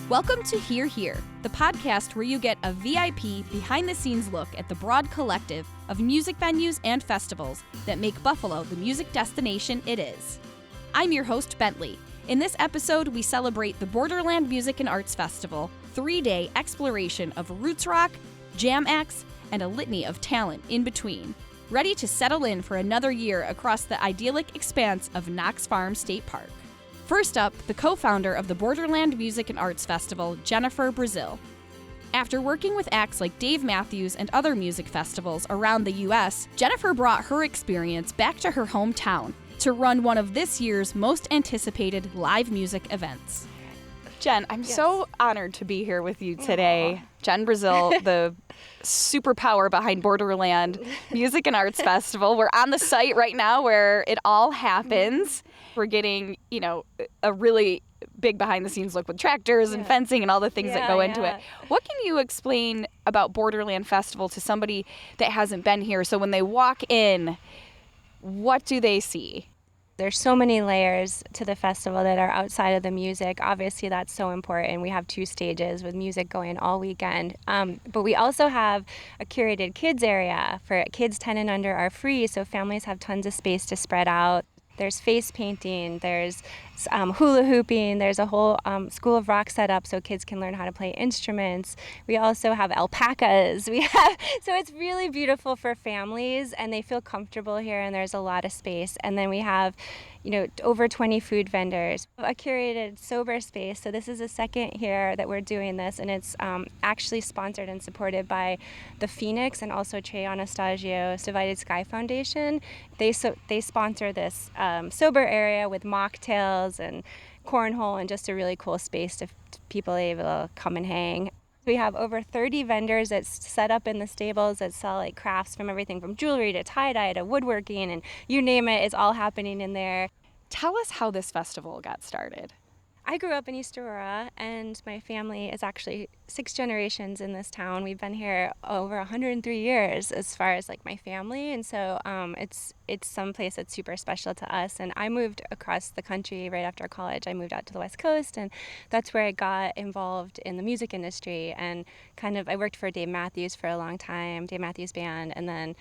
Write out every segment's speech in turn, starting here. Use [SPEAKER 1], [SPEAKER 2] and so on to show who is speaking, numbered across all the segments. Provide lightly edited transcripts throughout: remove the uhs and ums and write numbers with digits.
[SPEAKER 1] Welcome to Hear Here, the podcast where you get a VIP behind-the-scenes look at the broad collective of music venues and festivals that make Buffalo the music destination it is. I'm your host, Bentley. In this episode, we celebrate the Borderland Music and Arts Festival, 3-day exploration of roots rock, jam acts, and a litany of talent in between. Ready to settle in for another year across the idyllic expanse of Knox Farm State Park. First up, the co-founder of the Borderland Music and Arts Festival, Jennifer Brazill. After working with acts like Dave Matthews and other music festivals around the U.S., Jennifer brought her experience back to her hometown to run one of this year's most anticipated live music events. Jen, I'm so honored to be here with you today. Aww. Jen Brazill, the superpower behind Borderland Music and Arts Festival. We're on the site right now where it all happens. We're getting, a really big behind-the-scenes look with tractors and fencing and all the things that go into it. What can you explain about Borderland Festival to somebody that hasn't been here? So when they walk in, what do they see?
[SPEAKER 2] There's so many layers to the festival that are outside of the music. Obviously, that's so important. We have 2 stages with music going all weekend. But we also have a curated kids area for kids 10 and under are free, so families have tons of space to spread out. There's face painting, there's hula hooping, there's a whole school of rock set up so kids can learn how to play instruments. We also have alpacas. So it's really beautiful for families and they feel comfortable here and there's a lot of space. And then we have, over 20 food vendors, a curated sober space. So this is the second here that we're doing this and it's actually sponsored and supported by the Phoenix and also Trey Anastasio's Divided Sky Foundation. They sponsor this sober area with mocktails and cornhole and just a really cool space to people able to come and hang. We have over 30 vendors that's set up in the stables that sell like crafts from everything from jewelry to tie-dye to woodworking and you name it, it's all happening in there.
[SPEAKER 1] Tell us how this festival got started.
[SPEAKER 2] I grew up in East Aurora and my family is actually 6 generations in this town. We've been here over 103 years as far as like my family and so it's some place that's super special to us and I moved across the country right after college. I moved out to the West Coast and that's where I got involved in the music industry and I worked for Dave Matthews for a long time, Dave Matthews Band, and then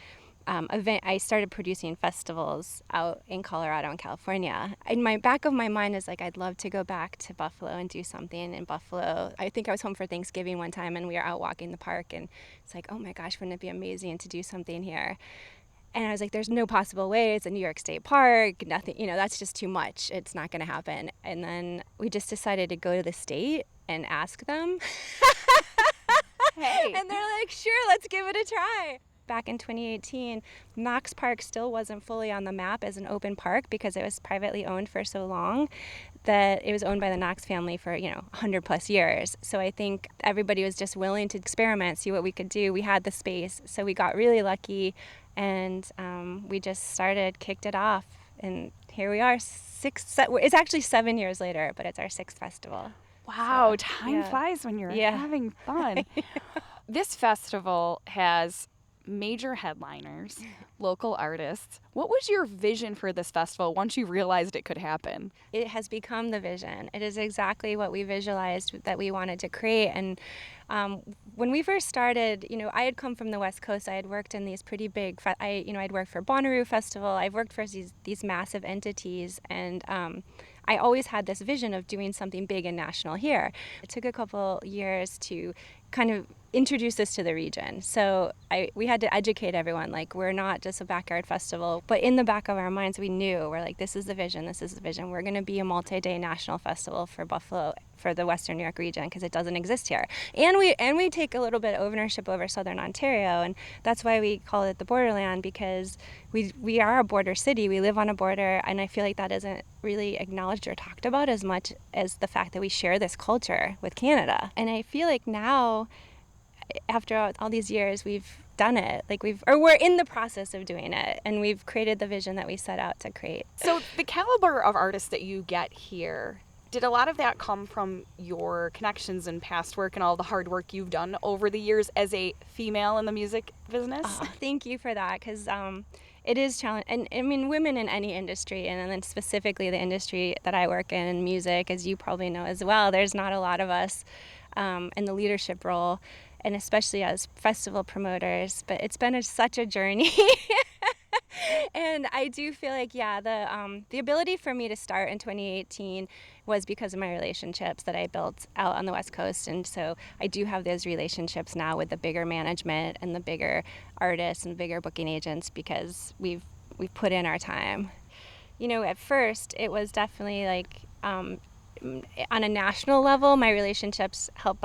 [SPEAKER 2] I started producing festivals out in Colorado and California. In my back of my mind is like, I'd love to go back to Buffalo and do something in Buffalo. I think I was home for Thanksgiving one time and we were out walking the park and it's like, oh my gosh, wouldn't it be amazing to do something here? And I was like, there's no possible way. It's a New York State park, nothing, that's just too much. It's not going to happen. And then we just decided to go to the state and ask them.
[SPEAKER 1] Hey.
[SPEAKER 2] And they're like, sure, let's give it a try. Back in 2018, Knox Park still wasn't fully on the map as an open park because it was privately owned for so long that it was owned by the Knox family for, 100 plus years. So I think everybody was just willing to experiment, see what we could do. We had the space, so we got really lucky and we just kicked it off. And here we are, it's actually 7 years later, but it's our 6th festival.
[SPEAKER 1] Wow, so, time flies when you're having fun. This festival has major headliners, local artists. What was your vision for this festival once you realized it could happen?
[SPEAKER 2] It has become the vision. It is exactly what we visualized that we wanted to create. And when we first started, I had come from the West Coast. I had worked in these pretty big, I'd worked for Bonnaroo Festival. I've worked for these massive entities. And I always had this vision of doing something big and national here. It took a couple years to kind of introduce this to the region. So we had to educate everyone, like we're not just a backyard festival, but in the back of our minds we knew, we're like, this is the vision. We're going to be a multi-day national festival for Buffalo, for the Western New York region, because it doesn't exist here. And we take a little bit of ownership over Southern Ontario, and that's why we call it the Borderland, because we are a border city. We live on a border, and I feel like that isn't really acknowledged or talked about as much as the fact that we share this culture with Canada. And I feel like now, after all these years, we've done it. We're in the process of doing it, and we've created the vision that we set out to create.
[SPEAKER 1] So the caliber of artists that you get here, did a lot of that come from your connections and past work and all the hard work you've done over the years as a female in the music business?
[SPEAKER 2] Thank you for that, because It is challenging. And I mean, women in any industry, and then specifically the industry that I work in music, as you probably know as well, there's not a lot of us in the leadership role, and especially as festival promoters. But it's been such a journey. And I do feel like, the ability for me to start in 2018 was because of my relationships that I built out on the West Coast. And so I do have those relationships now with the bigger management and the bigger artists and bigger booking agents, because we've put in our time. You know, at first it was definitely like, on a national level, my relationships helped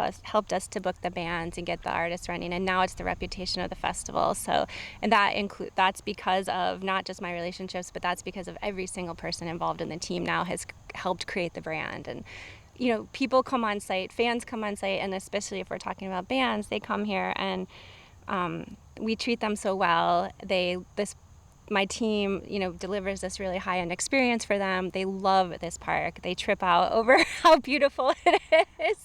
[SPEAKER 2] us to book the bands and get the artists running, and now it's the reputation of the festival. So, and that's because of not just my relationships, but that's because of every single person involved in the team now has helped create the brand. And you know, people come on site, fans come on site, and especially if we're talking about bands, they come here and we treat them so well. My team, you know, delivers this really high-end experience for them. They love this park. They trip out over how beautiful it is.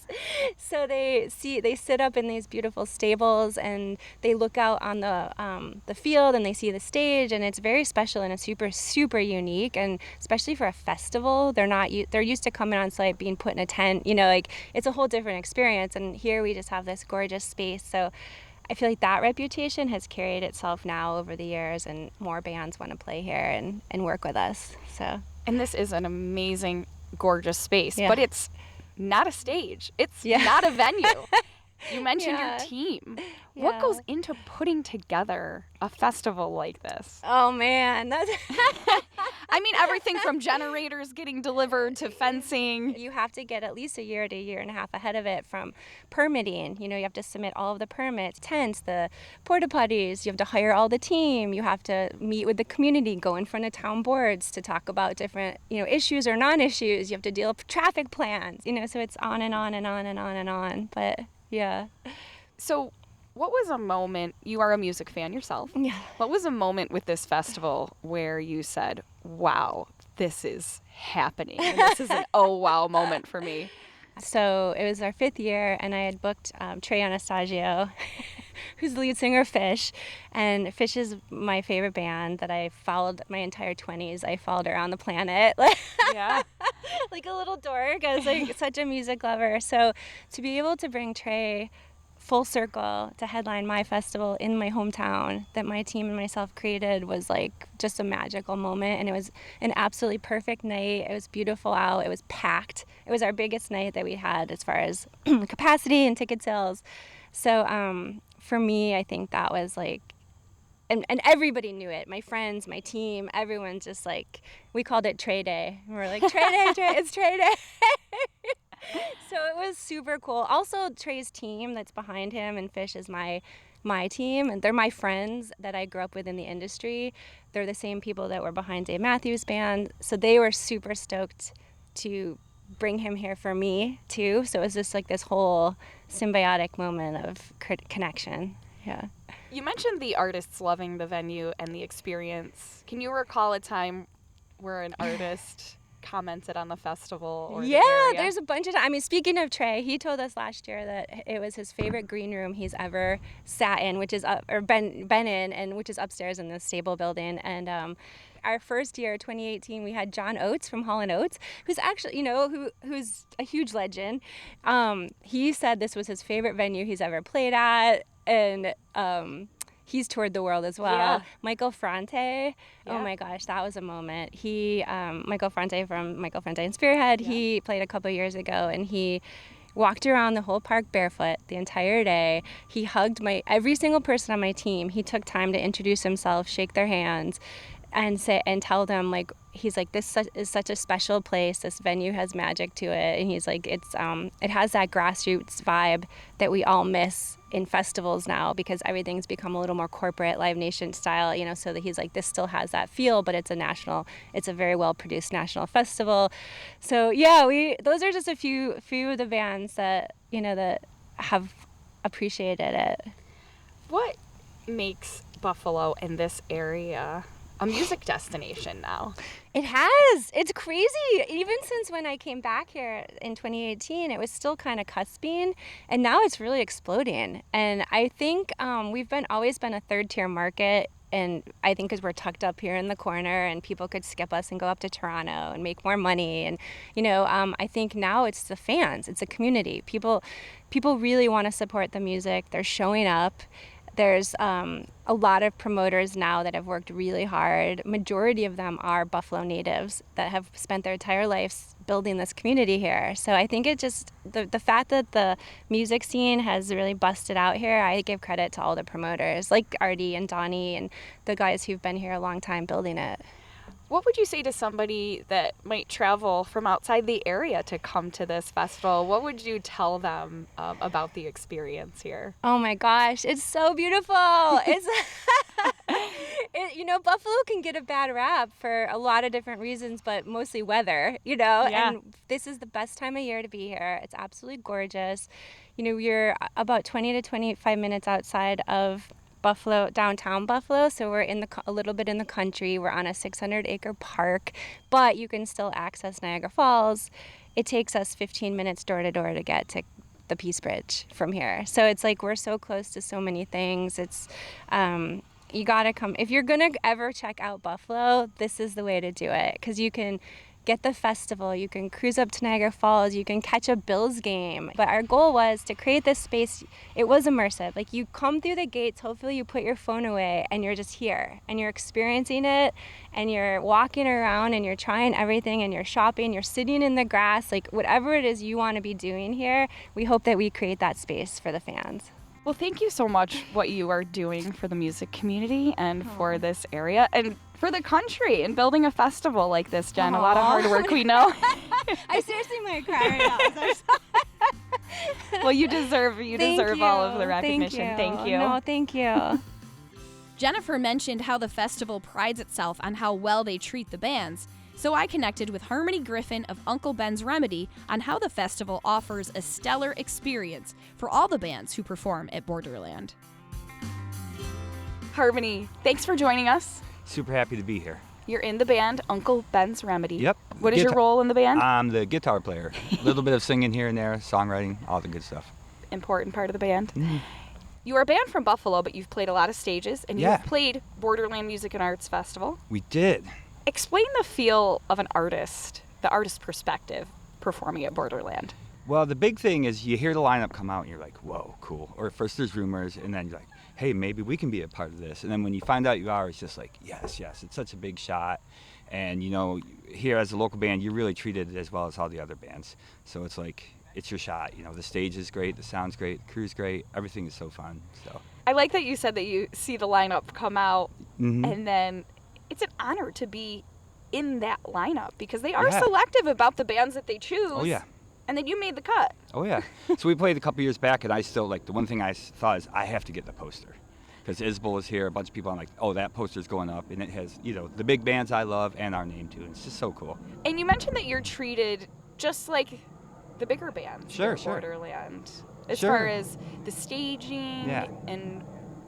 [SPEAKER 2] So they sit up in these beautiful stables and they look out on the field and they see the stage, and it's very special and it's super, super unique. And especially for a festival, they're used to coming on site, being put in a tent, you know, like it's a whole different experience. And here we just have this gorgeous space. So I feel like that reputation has carried itself now over the years, and more bands want to play here and work with us. So,
[SPEAKER 1] and this is an amazing, gorgeous space,
[SPEAKER 2] yeah.
[SPEAKER 1] But it's not a stage. It's not a venue. You mentioned your team.
[SPEAKER 2] Yeah.
[SPEAKER 1] What goes into putting together a festival like this?
[SPEAKER 2] Oh man, that's
[SPEAKER 1] I mean, everything from generators getting delivered to fencing.
[SPEAKER 2] You have to get at least a year to a year and a half ahead of it from permitting. You know, you have to submit all of the permits, tents, the porta potties. You have to hire all the team. You have to meet with the community, go in front of town boards to talk about different, you know, issues or non-issues. You have to deal with traffic plans. You know, so it's on and on and on and on and on. But yeah.
[SPEAKER 1] So what was a moment, you are a music fan yourself.
[SPEAKER 2] Yeah.
[SPEAKER 1] What was a moment with this festival where you said, wow, this is happening. And this is an oh wow moment for me?
[SPEAKER 2] So it was our 5th year, and I had booked Trey Anastasio, who's the lead singer of Fish. And Fish is my favorite band that I followed my entire 20s. I followed around the planet.
[SPEAKER 1] Yeah.
[SPEAKER 2] Like a little dork. I was like such a music lover. So to be able to bring Trey full circle to headline my festival in my hometown that my team and myself created was like just a magical moment. And it was an absolutely perfect night. It was beautiful out. It was packed. It was our biggest night that we had as far as capacity and ticket sales. So for me, I think that was like, and everybody knew it. My friends, my team, everyone just like, we called it Trey Day. And we're like, Trey Day, it's Trey Day. So it was super cool. Also, Trey's team that's behind him and Fish is my team, and they're my friends that I grew up with in the industry. They're the same people that were behind Dave Matthews Band, so they were super stoked to bring him here for me too. So it was just like this whole symbiotic moment of connection. Yeah.
[SPEAKER 1] You mentioned the artists loving the venue and the experience. Can you recall a time where an artist commented on the festival or the area?
[SPEAKER 2] There's a bunch of, I mean, speaking of Trey, he told us last year that it was his favorite green room he's ever sat in, which is been in, and which is upstairs in the stable building. And our first year, 2018, we had John Oates from Hall & Oates, who's actually, you know, who's a huge legend. He said this was his favorite venue he's ever played at, and he's toured the world as well.
[SPEAKER 1] Yeah.
[SPEAKER 2] Michael Franti, oh my gosh, that was a moment. Michael Franti from Michael Franti and Spearhead, he played a couple years ago, and he walked around the whole park barefoot the entire day. He hugged every single person on my team. He took time to introduce himself, shake their hands, and tell them, like, he's like, this is such a special place. This venue has magic to it, and he's like, it has that grassroots vibe that we all miss in festivals now, because everything's become a little more corporate, Live Nation style, you know. So that he's like, this still has that feel, but it's a very well produced national festival. So yeah, those are just a few of the bands that, you know, that have appreciated it.
[SPEAKER 1] What makes Buffalo and this area a music destination now?
[SPEAKER 2] It has. It's crazy. Even since when I came back here in 2018, it was still kind of cusping, and now it's really exploding. And I think we've always been a third-tier market And I think because we're tucked up here in the corner and people could skip us and go up to Toronto and make more money. And, I think now it's the fans. It's a community. People really want to support the music. They're showing up. There's a lot of promoters now that have worked really hard. Majority of them are Buffalo natives that have spent their entire lives building this community here. So I think it just, the fact that the music scene has really busted out here, I give credit to all the promoters like Artie and Donnie and the guys who've been here a long time building it.
[SPEAKER 1] What would you say to somebody that might travel from outside the area to come to this festival? What would you tell them about the experience here?
[SPEAKER 2] Oh my gosh, it's so beautiful. It's Buffalo can get a bad rap for a lot of different reasons, but mostly weather,
[SPEAKER 1] Yeah.
[SPEAKER 2] and this is the best time of year to be here. It's absolutely gorgeous. You're about 20 to 25 minutes outside of Buffalo, downtown Buffalo, so we're a little bit in the country. We're on a 600-acre park, but you can still access Niagara Falls. It takes us 15 minutes door to door to get to the Peace Bridge from here. So it's like we're so close to so many things. It's you gotta come if you're gonna ever check out Buffalo. This is the way to do it because you can get the festival, you can cruise up to Niagara Falls, you can catch a Bills game. But our goal was to create this space. It was immersive. Like you come through the gates, hopefully you put your phone away and you're just here and you're experiencing it and you're walking around and you're trying everything and you're shopping, you're sitting in the grass, like whatever it is you want to be doing here, we hope that we create that space for the fans.
[SPEAKER 1] Well, thank you so much what you are doing for the music community and for this area and for the country and building a festival like this, Jen. A lot of hard work, we know.
[SPEAKER 2] I seriously might cry right now.
[SPEAKER 1] Well, you deserve all of the recognition.
[SPEAKER 2] Thank you. No, thank you.
[SPEAKER 1] Jennifer mentioned how the festival prides itself on how well they treat the bands. So I connected with Harmony Griffin of Uncle Ben's Remedy on how the festival offers a stellar experience for all the bands who perform at Borderland. Harmony, thanks for joining us.
[SPEAKER 3] Super happy to be here.
[SPEAKER 1] You're in the band Uncle Ben's Remedy.
[SPEAKER 3] Yep.
[SPEAKER 1] What is your role in the band?
[SPEAKER 3] I'm the guitar player. A little bit of singing here and there, songwriting, all the good stuff.
[SPEAKER 1] Important part of the band.
[SPEAKER 3] Mm-hmm.
[SPEAKER 1] You are a band from Buffalo, but you've played a lot of stages, and
[SPEAKER 3] Yeah.
[SPEAKER 1] you've played Borderland Music and Arts Festival.
[SPEAKER 3] We did.
[SPEAKER 1] Explain the feel of an artist, the artist perspective, performing at Borderland.
[SPEAKER 3] Well, the big thing is you hear the lineup come out and you're like, whoa, cool. Or first there's rumors and then you're like, hey, maybe we can be a part of this. And then when you find out you are, it's just like, yes, it's such a big shot. And, here as a local band, you're really treated as well as all the other bands. So it's like, it's your shot. The stage is great, the sound's great, the crew's great, everything is so fun. So
[SPEAKER 1] I like that you said that you see the lineup come out
[SPEAKER 3] Mhm.
[SPEAKER 1] and then it's an honor to be in that lineup because they are
[SPEAKER 3] Yeah.
[SPEAKER 1] selective about the bands that they choose.
[SPEAKER 3] Oh, yeah.
[SPEAKER 1] And then you made the cut.
[SPEAKER 3] Oh, yeah. So we played a couple years back, and I still, the one thing I thought is I have to get the poster. Because Isbel is here, a bunch of people, I'm like, oh, that poster's going up, and it has, the big bands I love and our name, too. And it's just so cool.
[SPEAKER 1] And you mentioned that you're treated just like the bigger bands
[SPEAKER 3] Sure,
[SPEAKER 1] at
[SPEAKER 3] sure.
[SPEAKER 1] Borderland. As
[SPEAKER 3] Sure.
[SPEAKER 1] far as the staging
[SPEAKER 3] Yeah.
[SPEAKER 1] and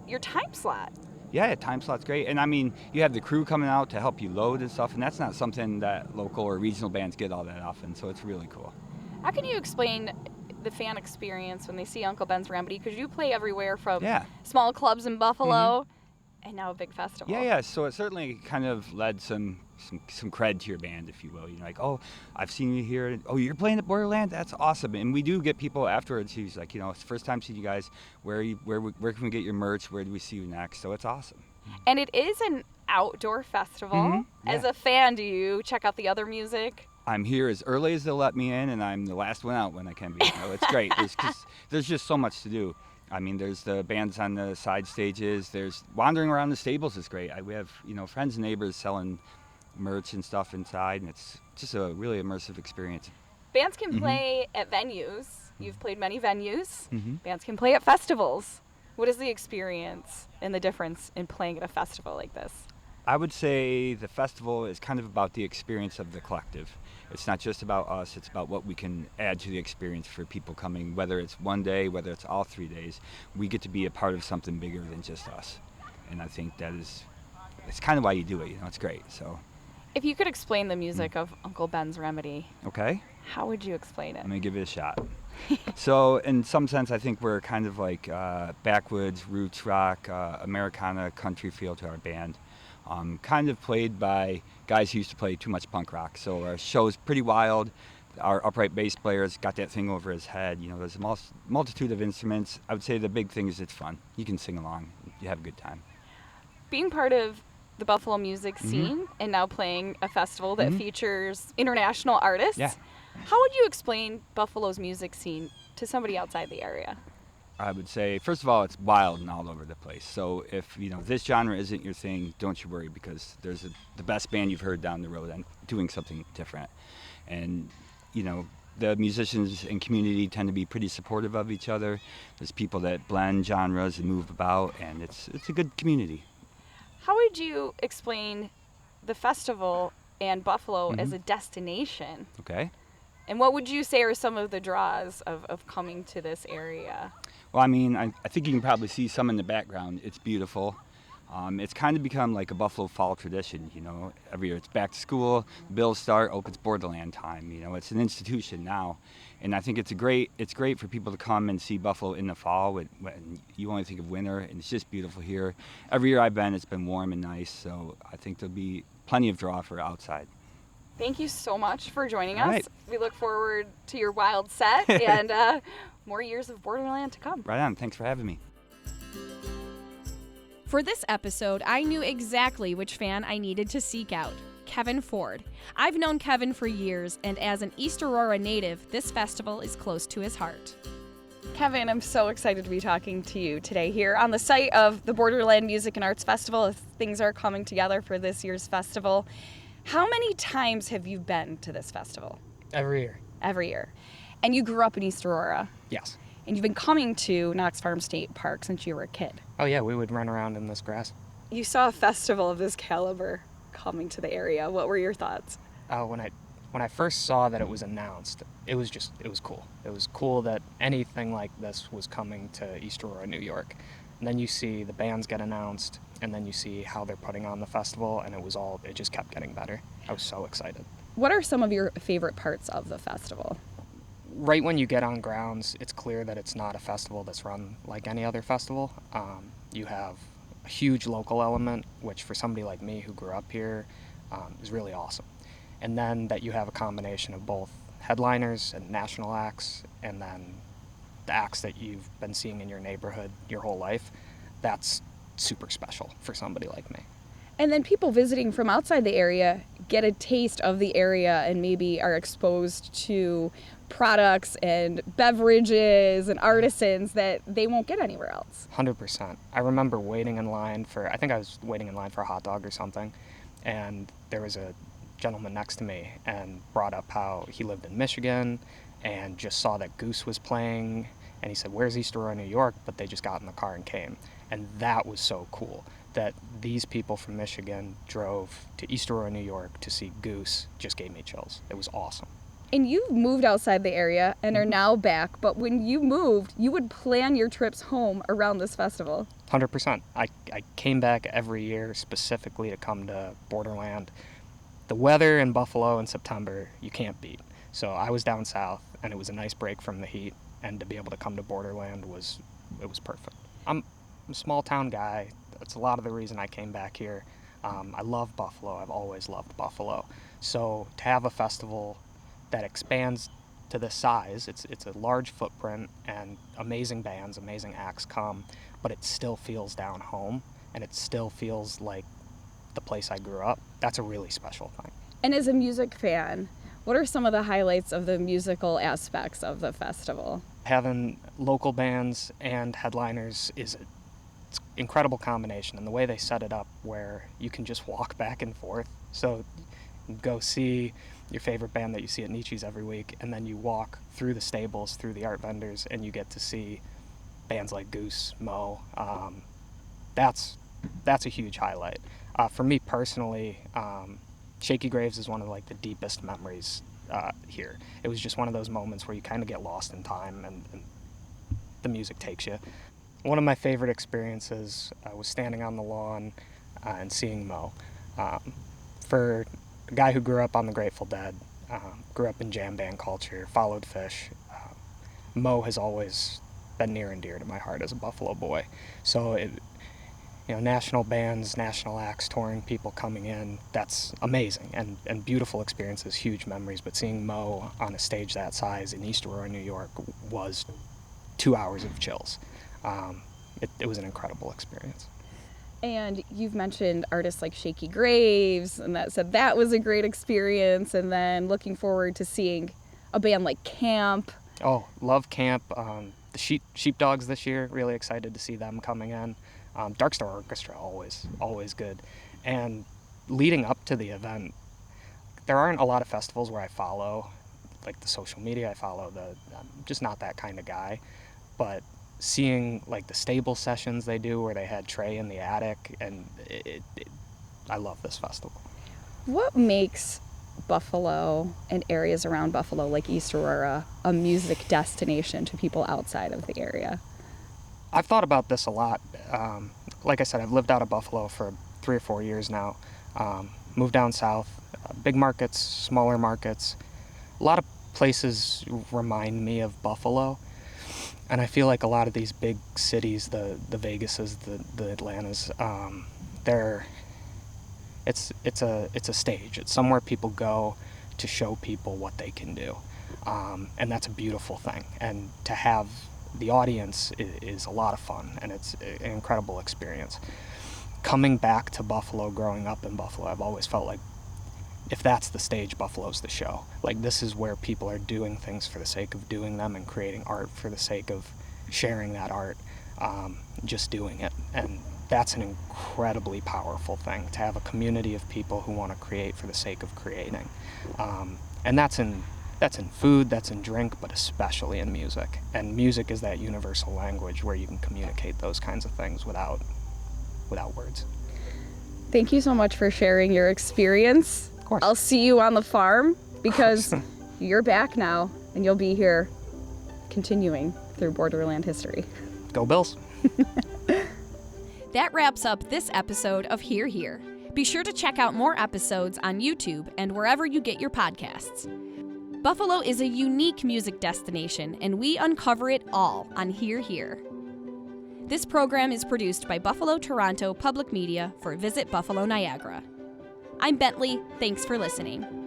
[SPEAKER 1] your time slot.
[SPEAKER 3] Yeah, time slot's great. And, I mean, you have the crew coming out to help you load and stuff, and that's not something that local or regional bands get all that often, so it's really cool.
[SPEAKER 1] How can you explain the fan experience when they see Uncle Ben's Remedy? Because you play everywhere from
[SPEAKER 3] Yeah.
[SPEAKER 1] small clubs in Buffalo and now a big festival.
[SPEAKER 3] Yeah. So it certainly kind of led some cred to your band, if you will. Oh, I've seen you here. Oh, you're playing at Borderland? That's awesome. And we do get people afterwards who's like, it's the first time seeing you guys. Where can we get your merch? Where do we see you next? So it's awesome.
[SPEAKER 1] And it is an outdoor festival.
[SPEAKER 3] Mhm,
[SPEAKER 1] As
[SPEAKER 3] yeah.
[SPEAKER 1] a fan, do you check out the other music?
[SPEAKER 3] I'm here as early as they'll let me in, and I'm the last one out when I can be. It's great. There's just so much to do. I mean, there's the bands on the side stages. There's wandering around the stables is great. We have, friends and neighbors selling merch and stuff inside, and it's just a really immersive experience.
[SPEAKER 1] Bands can play at venues. You've played many venues.
[SPEAKER 3] Mhm.
[SPEAKER 1] Bands can play at festivals. What is the experience and the difference in playing at a festival like this?
[SPEAKER 3] I would say the festival is kind of about the experience of the collective. It's not just about us, it's about what we can add to the experience for people coming, whether it's one day, whether it's all 3 days. We get to be a part of something bigger than just us. And I think it's kind of why you do it, it's great. So,
[SPEAKER 1] If you could explain the music of Uncle Ben's Remedy,
[SPEAKER 3] okay,
[SPEAKER 1] how would you explain it?
[SPEAKER 3] let me give it a shot. So in some sense, I think we're kind of like backwoods, roots rock, Americana country feel to our band. Kind of played by guys who used to play too much punk rock. So our show's pretty wild. Our upright bass player's got that thing over his head. You know, there's a multitude of instruments. I would say the big thing is it's fun. You can sing along. You have a good time.
[SPEAKER 1] Being part of the Buffalo music scene and now playing a festival that features international artists, how would you explain Buffalo's music scene to somebody outside the area?
[SPEAKER 3] I would say, first of all, it's wild and all over the place. So if, you know, this genre isn't your thing, don't you worry, because there's the best band you've heard down the road and doing something different. And, you know, the musicians and community tend to be pretty supportive of each other. There's people that blend genres and move about, and it's a good community.
[SPEAKER 1] How would you explain the festival and Buffalo as a destination?
[SPEAKER 3] Okay.
[SPEAKER 1] And what would you say are some of the draws of coming to this area?
[SPEAKER 3] Well, I mean, I think you can probably see some in the background. It's beautiful. It's kind of become like a Buffalo fall tradition, you know. Every year it's back to school, bills start, it's Borderland time, you know. It's an institution now. And I think it's great for people to come and see Buffalo in the fall when you only think of winter, and it's just beautiful here. Every year I've been, it's been warm and nice, so I think there'll be plenty of draw for outside.
[SPEAKER 1] Thank you so much for joining us.
[SPEAKER 3] All right.
[SPEAKER 1] We look forward to your wild set and more years of Borderland to come.
[SPEAKER 3] Right on. Thanks for having me.
[SPEAKER 1] For this episode, I knew exactly which fan I needed to seek out, Kevin Ford. I've known Kevin for years, and as an East Aurora native, this festival is close to his heart. Kevin, I'm so excited to be talking to you today here on the site of the Borderland Music and Arts Festival as things are coming together for this year's festival. How many times have you been to this festival?
[SPEAKER 4] Every year.
[SPEAKER 1] Every year. And you grew up in East Aurora.
[SPEAKER 4] Yes.
[SPEAKER 1] And you've been coming to Knox Farm State Park since you were a kid.
[SPEAKER 4] Oh yeah, we would run around in this grass.
[SPEAKER 1] You saw a festival of this caliber coming to the area. What were your thoughts?
[SPEAKER 4] When I first saw that it was announced, it was cool. It was cool that anything like this was coming to East Aurora, New York. And then you see the bands get announced, and then you see how they're putting on the festival, and it just kept getting better. I was so excited.
[SPEAKER 1] What are some of your favorite parts of the festival?
[SPEAKER 4] Right when you get on grounds, it's clear that it's not a festival that's run like any other festival. You have a huge local element, which for somebody like me who grew up here is really awesome. And then that you have a combination of both headliners and national acts, and then the acts that you've been seeing in your neighborhood your whole life. That's super special for somebody like me.
[SPEAKER 1] And then people visiting from outside the area get a taste of the area and maybe are exposed to products and beverages and artisans that they won't get anywhere else.
[SPEAKER 4] 100%. I remember waiting in line I think I was waiting in line for a hot dog or something, and there was a gentleman next to me and brought up how he lived in Michigan and just saw that Goose was playing, and he said, "Where's East Aurora, New York?" But they just got in the car and came. And that was so cool, that these people from Michigan drove to East Aurora, New York to see Goose. Just gave me chills. It was awesome.
[SPEAKER 1] And you've moved outside the area and are now back, but when you moved, you would plan your trips home around this festival.
[SPEAKER 4] 100%. I came back every year specifically to come to Borderland. The weather in Buffalo in September, you can't beat. So I was down south, and it was a nice break from the heat, and to be able to come to Borderland was perfect. I'm a small town guy. That's a lot of the reason I came back here. I love Buffalo. I've always loved Buffalo. So to have a festival that expands to this size, it's a large footprint, and amazing bands, amazing acts come, but it still feels down home, and it still feels like the place I grew up. That's a really special thing.
[SPEAKER 1] And as a music fan, what are some of the highlights of the musical aspects of the festival?
[SPEAKER 4] Having local bands and headliners it's an incredible combination, and the way they set it up where you can just walk back and forth. So go see your favorite band that you see at Nietzsche's every week, and then you walk through the stables, through the art vendors, and you get to see bands like Goose, Mo. That's a huge highlight. For me personally, Shaky Graves is one of the deepest memories here. It was just one of those moments where you kind of get lost in time, and the music takes you. One of my favorite experiences was standing on the lawn and seeing Mo. For a guy who grew up on the Grateful Dead, grew up in jam band culture, followed Fish, Mo has always been near and dear to my heart as a Buffalo boy. So national bands, national acts, touring people coming in, that's amazing and beautiful experiences, huge memories. But seeing Mo on a stage that size in East Aurora, New York was 2 hours of chills. It was an incredible experience.
[SPEAKER 1] And you've mentioned artists like Shaky Graves, and that was a great experience. And then looking forward to seeing a band like Camp.
[SPEAKER 4] Oh, love Camp. The Sheepdogs this year, really excited to see them coming in. Dark Star Orchestra, always good. And leading up to the event, there aren't a lot of festivals where I follow, like the social media. I'm just not that kind of guy. But seeing like the stable sessions they do where they had Trey in the attic, and I love this festival.
[SPEAKER 1] What makes Buffalo and areas around Buffalo, like East Aurora, a music destination to people outside of the area?
[SPEAKER 4] I've thought about this a lot. Like I said, I've lived out of Buffalo for 3 or 4 years now. Moved down south, big markets, smaller markets. A lot of places remind me of Buffalo. And I feel like a lot of these big cities, the Vegases, the Atlantas, it's a stage. It's somewhere people go to show people what they can do. And that's a beautiful thing. And to have the audience is a lot of fun, and it's an incredible experience. Coming back to Buffalo, growing up in Buffalo, I've always felt like if that's the stage, Buffalo's the show. Like, this is where people are doing things for the sake of doing them and creating art for the sake of sharing that art, just doing it. And that's an incredibly powerful thing, to have a community of people who want to create for the sake of creating. And that's in food, that's in drink, but especially in music. And music is that universal language where you can communicate those kinds of things without words.
[SPEAKER 1] Thank you so much for sharing your experience.
[SPEAKER 4] Of course.
[SPEAKER 1] I'll see you on the farm, because you're back now and you'll be here continuing through Borderland history.
[SPEAKER 4] Go Bills.
[SPEAKER 1] That wraps up this episode of Here Here. Be sure to check out more episodes on YouTube and wherever you get your podcasts. Buffalo is a unique music destination, and we uncover it all on Here Here. This program is produced by Buffalo Toronto Public Media for Visit Buffalo Niagara. I'm Bentley. Thanks for listening.